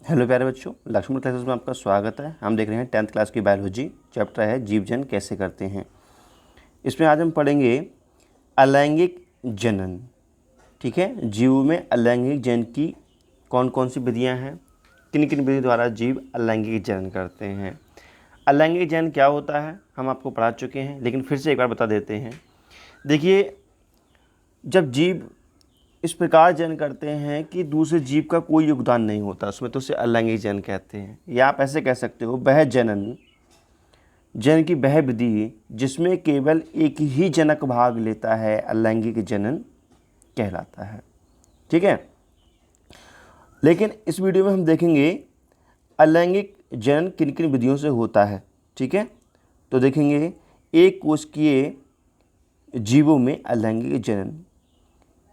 Hello प्यारे बच्चों, Lakshman classes में आपका स्वागत है। हम देख रहे हैं 10th क्लास की बायोलॉजी। चैप्टर है जीव जन कैसे करते हैं। इसमें आज हम पढ़ेंगे अलैंगिक जनन। ठीक है, जीव में अलैंगिक जनन की कौन कौन सी विधियां हैं, किन किन विधि द्वारा जीव अलैंगिक जनन करते हैं। अलैंगिक जनन क्या होता है हम आपको पढ़ा चुके हैं, लेकिन फिर से एक बार बता देते हैं। देखिए, जब जीव इस प्रकार जनन करते हैं कि दूसरे जीव का कोई योगदान नहीं होता, उसमें तो उसे अलैंगिक जनन कहते हैं। या आप ऐसे कह सकते हो वह जनन, जनन की वह विधि जिसमें केवल एक ही जनक भाग लेता है, अलैंगिक जनन कहलाता है। ठीक है, लेकिन इस वीडियो में हम देखेंगे अलैंगिक जनन किन किन विधियों से होता है। ठीक है, तो देखेंगे एक कोशिकीय जीवों में अलैंगिक जनन।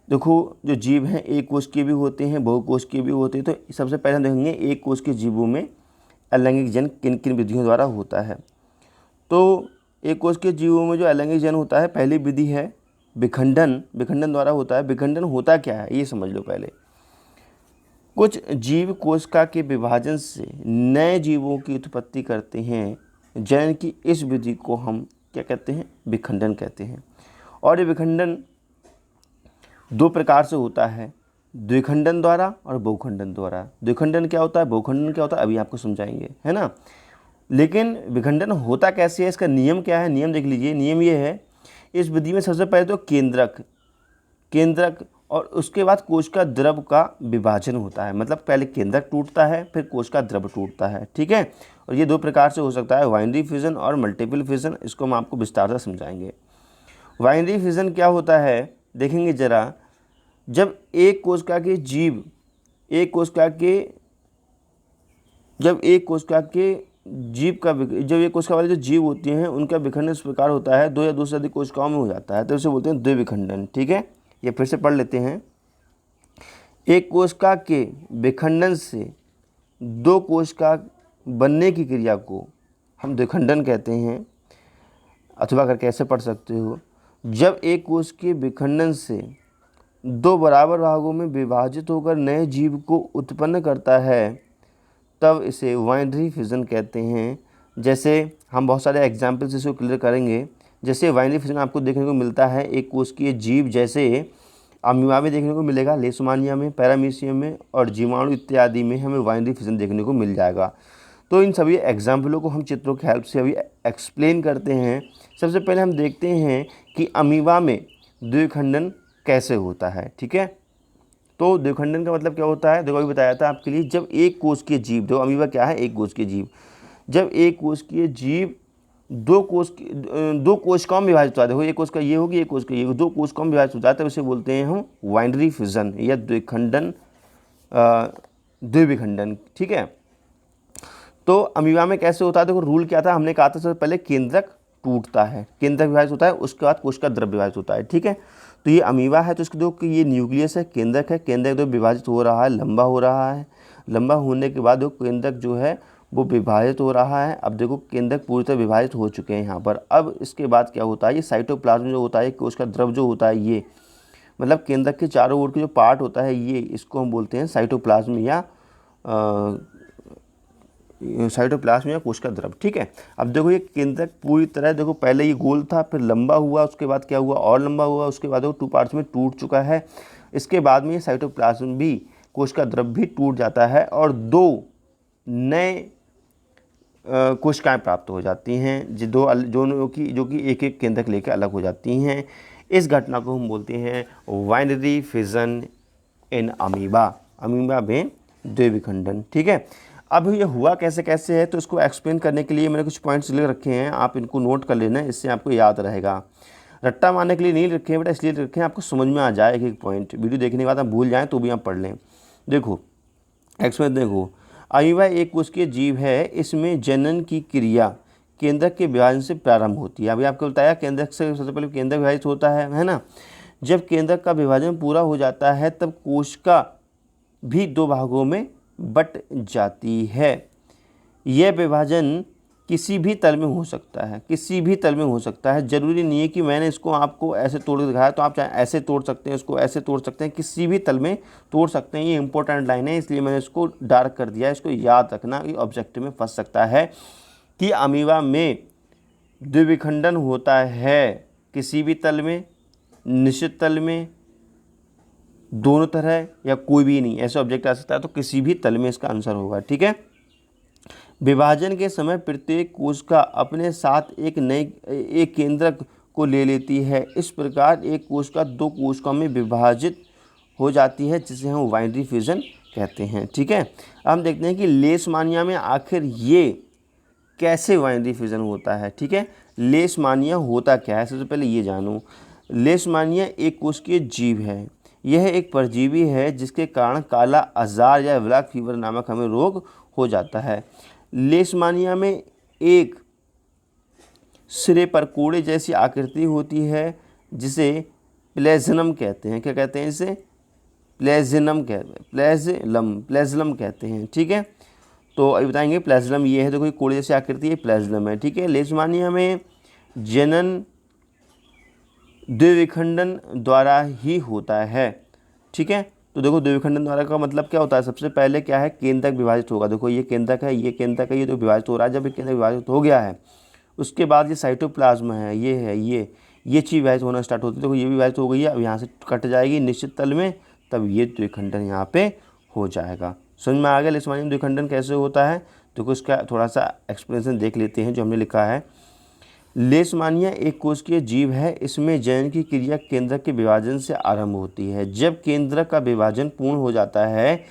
देखो, जो जीव हैं एक कोशिकीय भी होते हैं, बहुकोशिकीय भी होते हैं। तो सबसे पहले हम देखेंगे एक कोशिकीय जीवों में अलैंगिक जनन किन किन विधियों द्वारा होता है। तो एक कोशिकीय जीवों में जो अलैंगिक जनन होता है, पहली विधि है विखंडन। विखंडन द्वारा होता है। विखंडन होता क्या है ये समझ लो पहले। कुछ जीव कोशिका के विभाजन से नए जीवों की उत्पत्ति करते हैं। जनन की इस विधि को हम क्या कहते हैं? विखंडन कहते हैं। और ये विखंडन दो प्रकार से होता है, द्विखंडन द्वारा और बहुखंडन द्वारा। द्विखंडन क्या होता है, बहुखंडन क्या होता है, अभी आपको समझाएंगे, है ना। लेकिन विखंडन होता कैसे है, इसका नियम क्या है, नियम देख लीजिए। नियम ये है, इस विधि में सबसे पहले तो केंद्रक और उसके बाद कोशिका द्रव का विभाजन होता है। मतलब पहले केंद्रक टूटता है, फिर कोशिका द्रव टूटता है। ठीक है, और ये दो प्रकार से हो सकता है, बाइनरी फिजन और मल्टीपल फिजन। इसको हम आपको विस्तार से समझाएंगे। बाइनरी फिजन क्या होता है देखेंगे जरा। जब एक कोशिका के जीव एक कोशिका वाले जो जीव होते हैं उनका विखंडन इस प्रकार होता है, दो या दो से अधिक कोशिकाओं में हो जाता है, तो इसे बोलते हैं द्विविखंडन। ठीक है, ये फिर से पढ़ लेते हैं। एक कोशिका के विखंडन से दो कोशिका बनने की क्रिया को हम द्विखंडन कहते हैं। अथवा करके ऐसे पढ़ सकते हो, जब एक कोश के विखंडन से दो बराबर भागों में विभाजित होकर नए जीव को उत्पन्न करता है, तब इसे बाइनरी फिजन कहते हैं। जैसे हम बहुत सारे एग्जाम्पल्स इसको क्लियर करेंगे। जैसे बाइनरी फिजन आपको देखने को मिलता है एक कोशिकीय जीव, जैसे अमीबा में देखने को मिलेगा, लेशमानिया में, पैरामीशियम में और जीवाणु इत्यादि में हमें बाइनरी फिजन देखने को मिल जाएगा। तो इन सभी एग्जाम्पलों को हम चित्रों की हेल्प से अभी एक्सप्लेन करते हैं। सबसे पहले हम देखते हैं कि अमीबा में द्विखंडन कैसे होता है। ठीक है, तो द्विखंडन का मतलब क्या होता है, देखो अभी बताया था आपके लिए। जब एक कोशिकीय जीव, देखो अमीबा क्या है, एक कोशिकीय जीव। जब एक कोशिकीय जीव दो कोशिकाओं में विभाजित होता है, देखो एक कोशिका ये होगी, एक कोशिका ये, दो कोशिकाओं में विभाजित हो जाता है, उसे बोलते हैं हम बाइनरी फिजन या द्विखंडन, द्विविखंडन। ठीक है, तो अमीबा में कैसे होता है, देखो रूल क्या था, हमने कहा था सबसे पहले केंद्रक टूटता है, केंद्रक विभाजित होता है, उसके बाद कोशिका द्रव विभाजित होता है। ठीक है, तो ये अमीबा है, तो इसको देखो कि ये न्यूक्लियस है, केंद्रक है, केंद्रक जो विभाजित हो रहा है, लंबा हो रहा है। लंबा होने के बाद देखो केंद्रक जो है वो विभाजित हो रहा है। अब देखो केंद्रक पूरी तरह विभाजित हो चुके हैं यहाँ पर। अब इसके बाद क्या होता है, ये साइटोप्लाज्म जो होता है, कोशिका द्रव जो होता है, ये मतलब केंद्रक के चारों ओर के जो पार्ट होता है, ये इसको हम बोलते हैं साइटोप्लाज्म या कोशिका द्रव। ठीक है, अब देखो ये केंद्रक पूरी तरह, देखो पहले ये गोल था, फिर लंबा हुआ, उसके बाद क्या हुआ और लंबा हुआ, उसके बाद वो टू पार्ट्स में टूट चुका है। इसके बाद में ये साइटोप्लाज्म भी, कोशिका द्रव भी टूट जाता है और दो नए कोशिकाएं प्राप्त हो जाती हैं, जो कि एक एक केंद्रक लेकर अलग हो जाती हैं। इस घटना को हम बोलते हैं बाइनरी फिजन इन अमीबा में द्विविखंडन। ठीक है, अब ये हुआ कैसे कैसे है, तो इसको एक्सप्लेन करने के लिए मैंने कुछ पॉइंट्स लिख रखे हैं, आप इनको नोट कर लेना, इससे आपको याद रहेगा। रट्टा मारने के लिए नहीं रखे हैं बेटा, इसलिए रखे हैं आपको समझ में आ जाए एक एक पॉइंट। वीडियो देखने के बाद आप भूल जाएँ तो भी आप पढ़ लें। देखो एक्सप्लेन, देखो अमीबा एक कोशिकीय जीव है, इसमें जनन की क्रिया केंद्रक के विभाजन से प्रारंभ होती है। अभी आपको बताया केंद्रक से सबसे पहले केंद्रक विभाजित होता है ना। जब केंद्रक का विभाजन पूरा हो जाता है तब कोशिका भी दो भागों में बट जाती है। यह विभाजन किसी भी तल में हो सकता है, किसी भी तल में हो सकता है। ज़रूरी नहीं है कि मैंने इसको आपको ऐसे तोड़ के दिखाया तो आप चाहे ऐसे तोड़ सकते हैं, इसको ऐसे तोड़ सकते हैं, किसी भी तल में तोड़ सकते हैं। ये इंपॉर्टेंट लाइन है, इसलिए मैंने इसको डार्क कर दिया है। इसको याद रखना कि ऑब्जेक्टिव में फंस सकता है कि अमीबा में द्विविखंडन होता है किसी भी तल में, निश्चित तल में, दोनों तरह, या कोई भी नहीं, ऐसे ऑब्जेक्ट आ सकता है। तो किसी भी तल में इसका आंसर होगा। ठीक है। विभाजन के समय प्रत्येक कोशिका अपने साथ एक केंद्रक को ले लेती है। इस प्रकार एक कोशिका दो कोशिकाओं में विभाजित हो जाती है, जिसे हम बाइनरी फ्यूजन कहते हैं। ठीक है। अब हम देखते हैं कि लेशमानिया में आखिर ये कैसे बाइनरी फ्यूजन होता है। ठीक है। लेशमानिया होता क्या है, सबसे पहले ये जानो। लेशमानिया एक कोशिकीय जीव है। यह एक परजीवी है जिसके कारण काला अज़ार या ब्लैक फीवर नामक हमें रोग हो जाता है। लेशमानिया में एक सिरे पर कोड़े जैसी आकृति होती है जिसे प्लेज़नम कहते हैं। क्या कहते हैं इसे? प्लेज़नम प्लेज़लम कहते हैं। ठीक है। तो अभी बताएंगे प्लेज़लम ये है, तो कोई कोड़े जैसी आकृति है, प्लेज़लम है। ठीक है। लेशमानिया में जनन द्विविखंडन द्वारा ही होता है। ठीक है। तो देखो द्विविखंडन द्वारा का मतलब क्या होता है? सबसे पहले क्या है, केंद्रक विभाजित होगा। देखो ये केंद्रक है, ये केंद्रक है, ये तो विभाजित हो रहा है। जब ये केंद्रक विभाजित हो गया है उसके बाद ये साइटोप्लाज्म है, ये है, ये चीज़ विभाजित होना स्टार्ट होती है। देखो ये भी विभाजित हो गई है, अब यहाँ से कट जाएगी निश्चित तल में, तब ये द्विखंडन यहाँ पे हो जाएगा। समझ में आ गया लेशमानिया में द्विखंडन कैसे होता है? देखो इसका थोड़ा सा एक्सप्लेनेशन देख लेते हैं जो हमने लिखा है। लेशमानिया एक कोशिकीय जीव है। इसमें जनन की क्रिया केंद्रक के विभाजन से आरंभ होती है। जब केंद्रक का विभाजन पूर्ण हो जाता है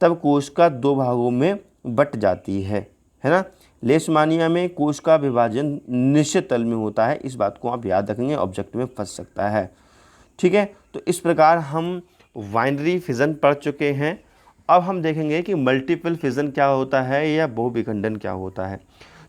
तब कोशिका दो भागों में बट जाती है ना। लेशमानिया में कोशिका विभाजन निश्चित तल में होता है। इस बात को आप याद रखेंगे, ऑब्जेक्ट में फंस सकता है। ठीक है। तो इस प्रकार हम बाइनरी फिजन पढ़ चुके हैं। अब हम देखेंगे कि मल्टीपल फिजन क्या होता है या बहुविखंडन क्या होता है।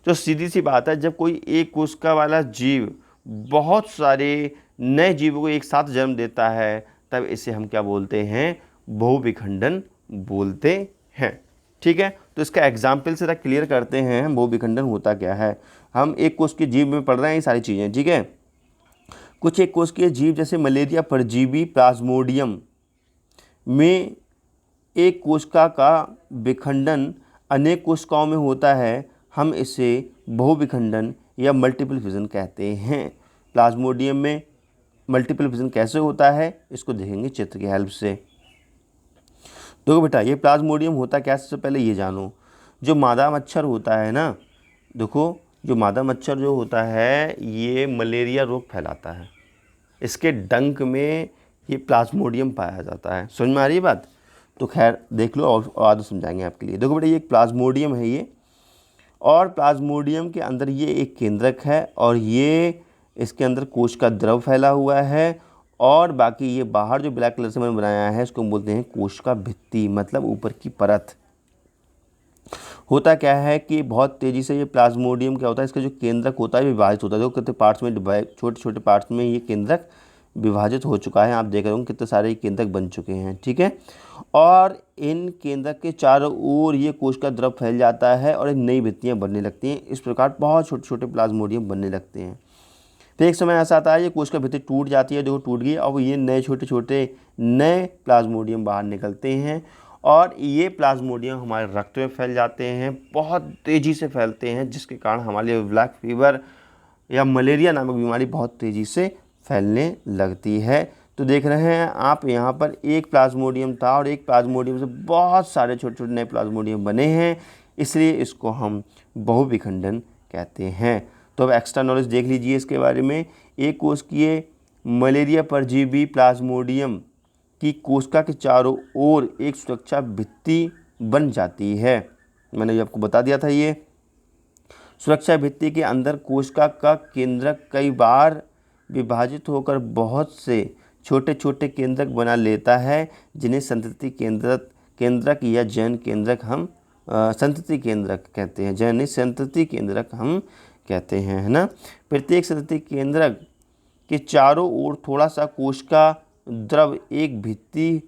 जो सीधी सी बात है, जब कोई एक कोशिका वाला जीव बहुत सारे नए जीवों को एक साथ जन्म देता है तब इसे हम क्या बोलते हैं? बहुविखंडन बोलते हैं। ठीक है। तो इसका एग्जाम्पल से क्लियर करते हैं बहुविखंडन होता क्या है। हम एक कोशिकीय जीव में पढ़ रहे हैं ये सारी चीज़ें। ठीक है। कुछ एक कोशिकीय जीव जैसे मलेरिया परजीवी प्लाज्मोडियम में एक कोशिका का विखंडन अनेक कोशिकाओं में होता है। हम इसे बहुविखंडन या मल्टीपल फिजन कहते हैं। प्लाज्मोडियम में मल्टीपल फिजन कैसे होता है इसको देखेंगे चित्र की हेल्प से। देखो बेटा ये प्लाज्मोडियम होता क्या, सबसे पहले ये जानो। जो मादा मच्छर होता है ना, देखो जो मादा मच्छर जो होता है ये मलेरिया रोग फैलाता है। इसके डंक में ये प्लाज्मोडियम पाया जाता है। समझ में आ रही है बात? तो खैर देख लो और आगे समझाएंगे आपके लिए। देखो बेटा ये एक प्लाज्मोडियम है ये, और प्लाज्मोडियम के अंदर ये एक केंद्रक है और ये इसके अंदर कोश का द्रव फैला हुआ है, और बाकी ये बाहर जो ब्लैक कलर से मैंने बनाया है इसको हम बोलते हैं कोश का भित्ति, मतलब ऊपर की परत। होता क्या है कि बहुत तेज़ी से ये प्लाज्मोडियम क्या होता है, इसका जो केंद्रक होता है विभाजित होता है। देखो कितने पार्ट्स में डिवाइड, छोटे छोटे पार्ट्स में ये केंद्रक विभाजित हो चुका है। आप देख रहे हो कितने सारे केंद्रक बन चुके हैं। ठीक है। और इन केंद्रक के चारों ओर ये कोश का द्रव फैल जाता है और एक नई भित्तियाँ बनने लगती हैं। इस प्रकार बहुत छोटे छोटे प्लाज्मोडियम बनने लगते हैं। फिर एक समय ऐसा आता है ये कोश का भित्ति टूट जाती है। देखो टूट गई, अब ये नए छोटे छोटे नए प्लाज्मोडियम बाहर निकलते हैं, और ये प्लाज्मोडियम हमारे रक्त में फैल जाते हैं, बहुत तेज़ी से फैलते हैं, जिसके कारण हमारे ब्लैक फीवर या मलेरिया नामक बीमारी बहुत तेज़ी से फैलने लगती है। तो देख रहे हैं आप यहाँ पर एक प्लाज्मोडियम था और एक प्लाज्मोडियम से बहुत सारे छोटे छोटे नए प्लाज्मोडियम बने हैं, इसलिए इसको हम बहुविखंडन कहते हैं। तो अब एक्स्ट्रा नॉलेज देख लीजिए इसके बारे में। एक कोशिकीय मलेरिया परजीवी प्लाज्मोडियम की कोशिका के चारों ओर एक सुरक्षा भित्ति बन जाती है। मैंने आपको बता दिया था ये सुरक्षा भित्ति के अंदर कोशिका का केंद्रक कई बार विभाजित होकर बहुत से छोटे छोटे केंद्रक बना लेता है, जिन्हें संतति केंद्रक या जैन केंद्रक हम संतति केंद्रक कहते हैं। जैन संतति केंद्रक हम कहते हैं, है ना। प्रत्येक संतति केंद्रक के चारों ओर थोड़ा सा कोशिका द्रव एक भित्ति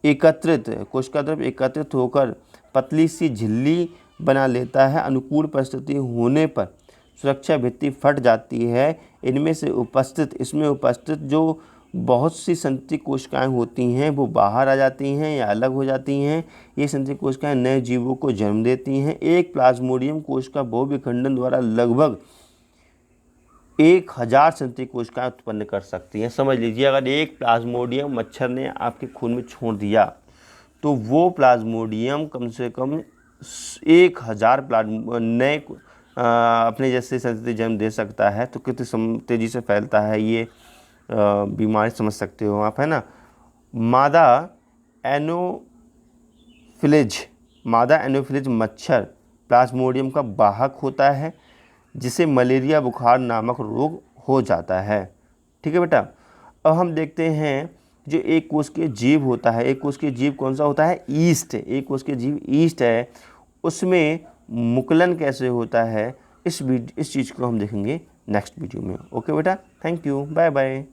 कोशिका द्रव एकत्रित होकर पतली सी झिल्ली बना लेता है। अनुकूल परिस्थिति होने पर सुरक्षा भित्ति फट जाती है। इसमें उपस्थित जो बहुत सी संतति कोशिकाएं होती हैं वो बाहर आ जाती हैं या अलग हो जाती हैं। ये संतति कोशिकाएं नए जीवों को जन्म देती हैं। एक प्लाज्मोडियम कोशिका बहुविखंडन द्वारा लगभग 1000 संतति कोशिकाएं उत्पन्न कर सकती हैं। समझ लीजिए, अगर एक प्लाज्मोडियम मच्छर ने आपके खून में छोड़ दिया तो वो प्लाज्मोडियम कम से कम 1000 नए अपने जैसे संतति जन्म दे सकता है। तो कितनी तेज़ी से फैलता है ये बीमारी, समझ सकते हो आप, है ना। मादा एनोफिलिज मच्छर प्लाज्मोडियम का वाहक होता है, जिसे मलेरिया बुखार नामक रोग हो जाता है। ठीक है बेटा। अब हम देखते हैं जो एक कोश के जीव होता है। एक कोश के जीव कौन सा होता है? ईस्ट। एक कोश के जीव ईस्ट है। उसमें मुकुलन कैसे होता है, इस चीज़ को हम देखेंगे नेक्स्ट वीडियो में। ओके बेटा, थैंक यू, बाय बाय।